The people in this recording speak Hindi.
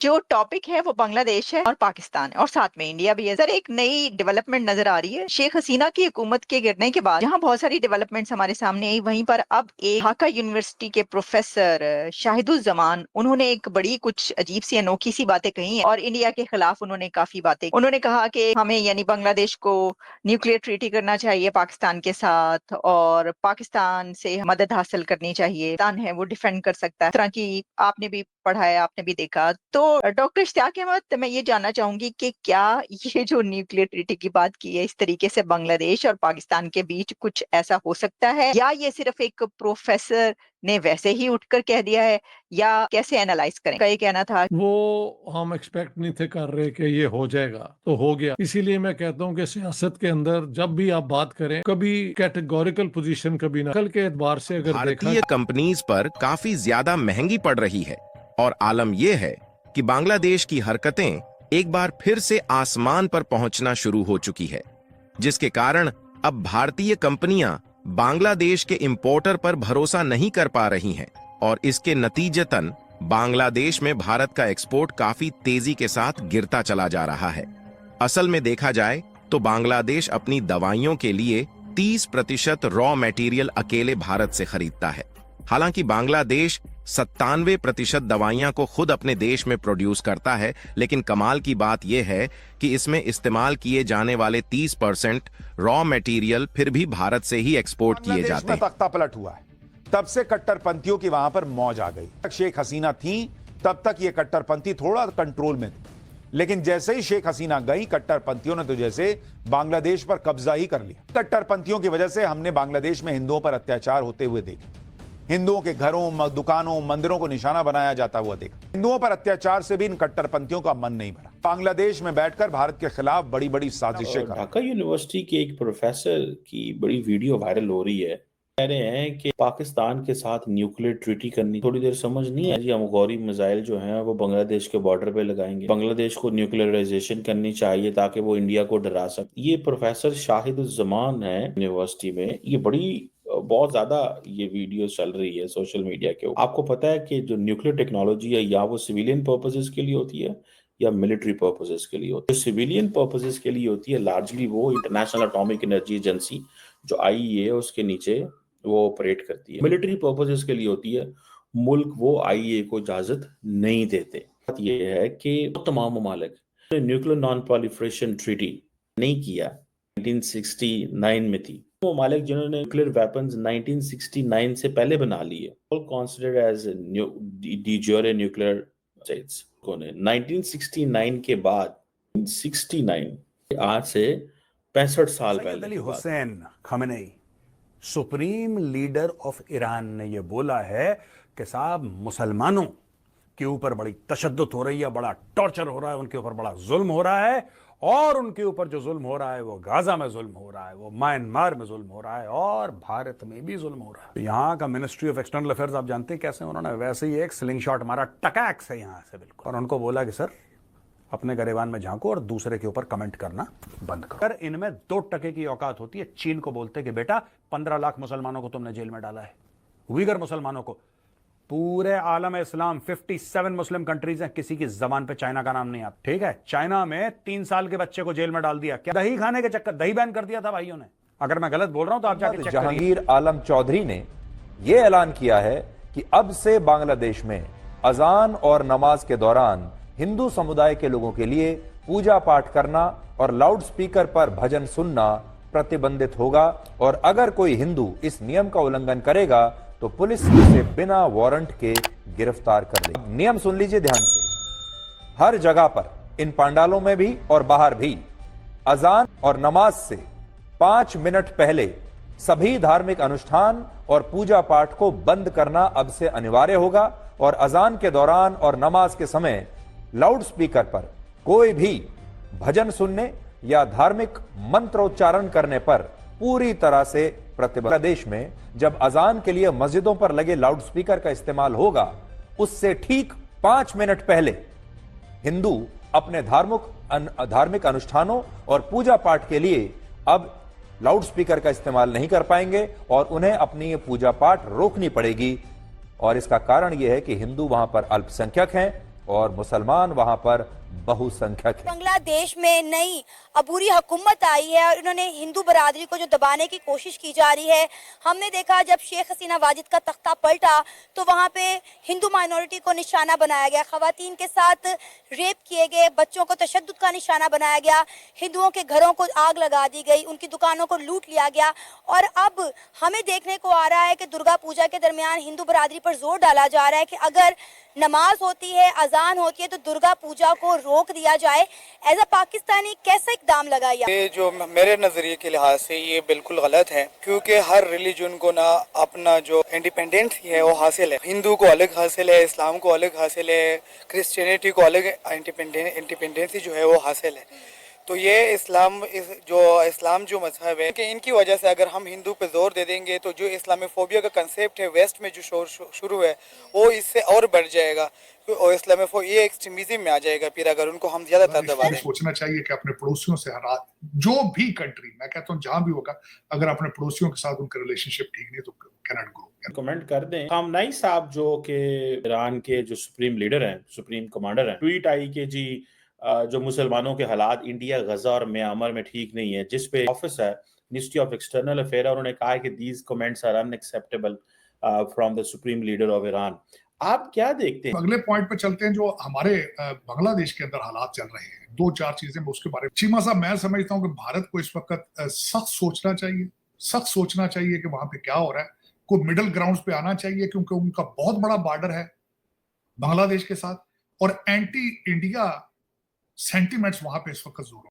जो टॉपिक है वो बांग्लादेश है और पाकिस्तान है और साथ में इंडिया भी है। सर, एक नई डेवलपमेंट नजर आ रही है शेख हसीना की हुकूमत के गिरने के बाद। जहां बहुत सारी डेवलपमेंट्स हमारे सामने आई, वहीं पर अब एक ढाका यूनिवर्सिटी के प्रोफेसर शाहिदुज्जमान, उन्होंने एक बड़ी कुछ अजीब सी अनोखी सी बातें कही हैं और इंडिया के खिलाफ उन्होंने काफी बातें। उन्होंने कहा कि हमें यानी बांग्लादेश को न्यूक्लियर ट्रीटी करना चाहिए पाकिस्तान के साथ और पाकिस्तान से मदद हासिल करनी चाहिए। पाकिस्तान है वो डिफेंड कर सकता है। इस तरह की आपने भी पढ़ा है, आपने भी देखा। तो डॉक्टर इश्तियाक अहमद, मैं ये जानना चाहूंगी कि क्या ये जो न्यूक्लियर ट्रीटी की बात की है, इस तरीके से बांग्लादेश और पाकिस्तान के बीच कुछ ऐसा हो सकता है, या ये सिर्फ एक प्रोफेसर ने वैसे ही उठकर कह दिया है, या कैसे एनालाइज करें? का ये कहना था वो हम एक्सपेक्ट नहीं थे कर रहे कि ये हो जाएगा, तो हो गया। इसीलिए मैं कहता हूँ कि सियासत के अंदर जब भी आप बात करें, कभी कैटेगोरिकल पोजीशन कभी ना। कल के एतबार से अगर भारतीय कंपनीज पर काफी ज्यादा महंगी पड़ रही है और आलम यह है कि बांग्लादेश की हरकतें एक बार फिर से आसमान पर पहुंचना शुरू हो चुकी है, जिसके कारण अब भारतीय कंपनियां बांग्लादेश के इंपोर्टर पर भरोसा नहीं कर पा रही हैं और इसके नतीजतन बांग्लादेश में भारत का एक्सपोर्ट काफी तेजी के साथ गिरता चला जा रहा है। असल में देखा जाए तो बांग्लादेश अपनी दवाइयों के लिए 30% रॉ मटेरियल अकेले भारत से खरीदता है। हालांकि बांग्लादेश 97% दवाइयां को खुद अपने देश में प्रोड्यूस करता है, लेकिन कमाल की बात यह है कि इसमें इस्तेमाल किए जाने वाले 30% रॉ मटेरियल फिर भी भारत से ही एक्सपोर्ट किए जाते हैं। तख्ता पलट हुआ है, तब से कट्टरपंथियों की वहां पर मौज आ गई। शेख हसीना थी तब तक ये कट्टरपंथी थोड़ा कंट्रोल में थे, लेकिन जैसे ही शेख हसीना गई, कट्टरपंथियों ने तो जैसे बांग्लादेश पर कब्जा ही कर लिया। कट्टरपंथियों की वजह से हमने बांग्लादेश में हिंदुओं पर अत्याचार होते हुए देखे, हिंदुओं के घरों, दुकानों, मंदिरों को निशाना बनाया जाता हुआ देखा। हिंदुओं पर अत्याचार से भी इन कट्टरपंथियों का मन नहीं भरा। बांग्लादेश में बैठकर भारत के खिलाफ बड़ी बड़ी साजिशें कर। ढाका यूनिवर्सिटी के एक प्रोफेसर की बड़ी वीडियो वायरल हो रही है। कह रहे हैं कि पाकिस्तान के साथ न्यूक्लियर ट्रीटी करनी थोड़ी देर समझ नहीं है जी। हम गौरी मिसाइल जो हैं वो बांग्लादेश के बॉर्डर पे लगाएंगे, बांग्लादेश को न्यूक्लियराइजेशन करनी चाहिए ताकि वो इंडिया को डरा सके। ये प्रोफेसर शाहिदुज्जमान है यूनिवर्सिटी में। ये बड़ी बहुत ज्यादा ये वीडियो चल रही है सोशल मीडिया के ऊपर। आपको पता है कि जो न्यूक्लियर टेक्नोलॉजी है, या वो सिविलियन पर्पसेस के लिए होती है या मिलिट्री पर्पसेस के लिए होती है। सिविलियन पर्पसेस के लिए होती है लार्जली वो इंटरनेशनल एटॉमिक एनर्जी एजेंसी जो आईईए है उसके नीचे वो ऑपरेट करती है। मिलिट्री पर्पसेस के लिए होती है, मुल्क वो आईईए को इजाजत नहीं देते। बात ये है कि तमाम ममालिक ने न्यूक्लियर नॉन प्रोलिफरेशन ट्रीटी नहीं किया, 1969 में थी। वो ममालिक जिन्होंने न्यूक्लियर वेपन्स 1969 से पहले बना लिए, all considered as de jure nuclear states को ने 1969 के बाद 69 आज से 65 साल पहले Ali Hussain Khamenei, supreme leader of Iran, ने यह बोला है कि साहब मुसलमानों के ऊपर बड़ी तशद्दुद हो रही है, बड़ा टॉर्चर हो रहा है, उनके ऊपर बड़ा जुल्म हो रहा है, और उनके ऊपर जो जुल्म हो रहा है वो गाजा में जुल्म हो रहा है, वो म्यांमार में जुल्म हो रहा है, और भारत में भी जुल्म हो रहा है। यहाँ का मिनिस्ट्री ऑफ एक्सटर्नल अफेयर्स आप जानते हैं कैसे उन्होंने वैसे ही एक स्लिंग शॉट मारा, टकैक से यहाँ से बिल्कुल, और उनको बोला कि सर अपने गरेबान में झांको और दूसरे के ऊपर कमेंट करना बंद करो। अगर इनमें 2% की औकात होती है, चीन को बोलते कि बेटा 15 लाख मुसलमानों को तुमने जेल में डाला है, उइगर मुसलमानों को। पूरे आलम इस्लाम 57 मुस्लिम कंट्रीज हैं, किसी की जबान पे चाइना का नाम नहीं आता, ठीक है। चाइना में 3 साल के बच्चे को जेल में डाल दिया, क्या दही खाने के चक्कर, दही बैन कर दिया था भाइयों ने। अगर मैं गलत बोल रहा हूं तो आप जाके चेक करिए। जहांगीर आलम चौधरी ने यह ऐलान किया है कि अब से बांग्लादेश में अजान और नमाज के दौरान हिंदू समुदाय के लोगों के लिए पूजा पाठ करना और लाउड स्पीकर पर भजन सुनना प्रतिबंधित होगा, और अगर कोई हिंदू इस नियम का उल्लंघन करेगा तो पुलिस उसे बिना वारंट के गिरफ्तार कर लेगी। नियम सुन लीजिए ध्यान से, हर जगह पर, इन पंडालों में भी और बाहर भी, अजान और नमाज से 5 मिनट पहले सभी धार्मिक अनुष्ठान और पूजा पाठ को बंद करना अब से अनिवार्य होगा, और अजान के दौरान और नमाज के समय लाउड स्पीकर पर कोई भी भजन सुनने या धार्मिक मंत्रोच्चारण करने पर पूरी तरह से प्रतिबंध। प्रदेश में जब अजान के लिए मस्जिदों पर लगे लाउड स्पीकर का इस्तेमाल होगा, उससे ठीक 5 मिनट पहले हिंदू अपने धार्मिक अनुष्ठानों और पूजा पाठ के लिए अब लाउड स्पीकर का इस्तेमाल नहीं कर पाएंगे, और उन्हें अपनी पूजा पाठ रोकनी पड़ेगी। और इसका कारण यह है कि हिंदू वहां पर अल्पसंख्यक हैं, और मुसलमान वहां पर बहुसंख्यक हैं। बांग्लादेश में नई अबूरी हुकूमत आई है और इन्होंने हिंदू बरादरी को जो दबाने की कोशिश की जा रही है। हमने देखा जब शेख हसीना वाजिद का तख्ता पलटा तो वहाँ पे हिंदू माइनॉरिटी को निशाना बनाया गया, खवातीन के साथ रेप किए गए, बच्चों को तशद्दुद का निशाना बनाया गया, हिंदुओं के घरों को आग लगा दी गई, उनकी दुकानों को लूट लिया गया। और अब हमें देखने को आ रहा है कि दुर्गा पूजा के दरमियान हिंदू बरादरी पर जोर डाला जा रहा है कि अगर नमाज होती है, अजान होती है तो दुर्गा पूजा को रोक दिया जाए। एज अ पाकिस्तानी कैसा इकदाम लगा ये जो मेरे नजरिए के लिहाज से ये बिल्कुल गलत है, क्योंकि हर रिलीजन को ना अपना जो इंडिपेंडेंस है वो हासिल है। हिंदू को अलग हासिल है, इस्लाम को अलग हासिल है, क्रिश्चियनिटी को अलग इंडिपेंडेंसी जो है वो हासिल है। तो ये इस्लाम जो मजहब है कि इनकी वजह से अगर हम हिंदू पे जोर दे देंगे तो जो इस्लामोफोबिया का कंसेप्ट है वेस्ट में जो शुरू है वो इससे और बढ़ जाएगा और इस्लामोफोबिया ये एक्सट्रीमिज्म में आ जाएगा फिर अगर उनको हम ज्यादातर दबा दें। सोचना चाहिए कि अपने पड़ोसियों से हालात जो भी कंट्री, मैं कहता हूँ जहां भी होगा, अगर अपने पड़ोसियों के साथ उनका रिलेशनशिप ठीक नहीं तो कैन नॉट ग्रो। कमेंट कर दें। खामनेई साहब जो कि ईरान के जो सुप्रीम लीडर हैं, सुप्रीम कमांडर हैं, ट्वीट आई कि जी जो मुसलमानों के हालात इंडिया, गजा और म्यांमार में ठीक नहीं है, जिस पे ऑफिस है मिनिस्ट्री ऑफ एक्सटर्नल अफेयर, उन्होंने कहा है कि these comments are unacceptable from the supreme leader of Iran. आप क्या देखते हैं? अगले पॉइंट पे चलते हैं जो हमारे बांग्लादेश के अंदर हालात चल रहे हैं। 2-4 चीजें उसके बारे में। चीमा साहब, मैं समझता हूँ कि भारत को इस वक्त सख्त सोचना चाहिए कि वहां पे क्या हो रहा है, कोई मिडिल ग्राउंड पे आना चाहिए, क्योंकि उनका बहुत बड़ा बॉर्डर है बांग्लादेश के साथ और एंटी इंडिया सेंटिमेंट्स वहां पे इस वक्त जोर